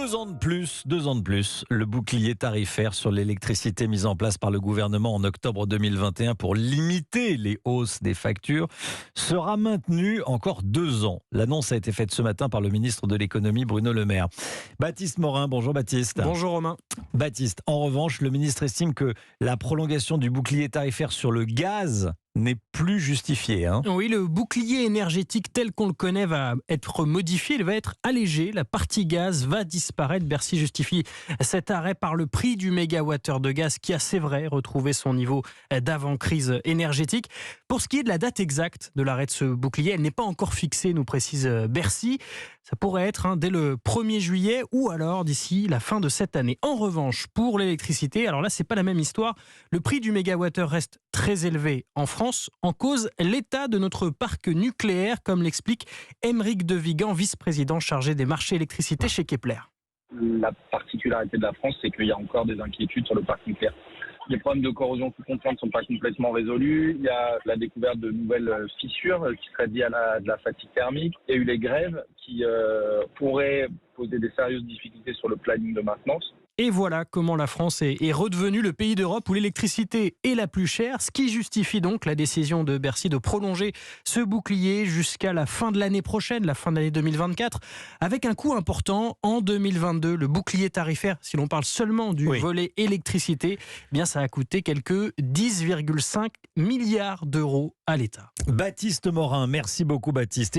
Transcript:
2 ans de plus, le bouclier tarifaire sur l'électricité mis en place par le gouvernement en octobre 2021 pour limiter les hausses des factures sera maintenu encore 2 ans. L'annonce a été faite ce matin par le ministre de l'économie Bruno Le Maire. Baptiste Morin, bonjour Baptiste. Bonjour Romain. Baptiste, en revanche, le ministre estime que la prolongation du bouclier tarifaire sur le gaz n'est plus justifiée. Oui, le bouclier énergétique tel qu'on le connaît va être modifié, il va être allégé. La partie gaz va disparaître. Bercy justifie cet arrêt par le prix du mégawattheure de gaz qui a, c'est vrai, retrouvé son niveau d'avant-crise énergétique. Pour ce qui est de la date exacte de l'arrêt de ce bouclier, elle n'est pas encore fixée, nous précise Bercy. Ça pourrait être dès le 1er juillet ou alors d'ici la fin de cette année. En revanche, pour l'électricité, alors là, c'est pas la même histoire. Le prix du mégawattheure reste très élevé en France. En cause, l'état de notre parc nucléaire, comme l'explique Aymeric de Vigan, vice-président chargé des marchés électricité chez Kepler. La particularité de la France, c'est qu'il y a encore des inquiétudes sur le parc nucléaire. Les problèmes de corrosion sous contrainte ne sont pas complètement résolus. Il y a la découverte de nouvelles fissures qui seraient liées à de la fatigue thermique. Il y a eu les grèves qui pourraient poser des sérieuses difficultés sur le planning de maintenance. Et voilà comment la France est redevenue le pays d'Europe où l'électricité est la plus chère, ce qui justifie donc la décision de Bercy de prolonger ce bouclier jusqu'à la fin de l'année prochaine, la fin de l'année 2024, avec un coût important en 2022. Le bouclier tarifaire, si l'on parle seulement du volet électricité, eh bien ça a coûté quelques 10,5 milliards d'euros à l'État. Baptiste Morin, merci beaucoup Baptiste.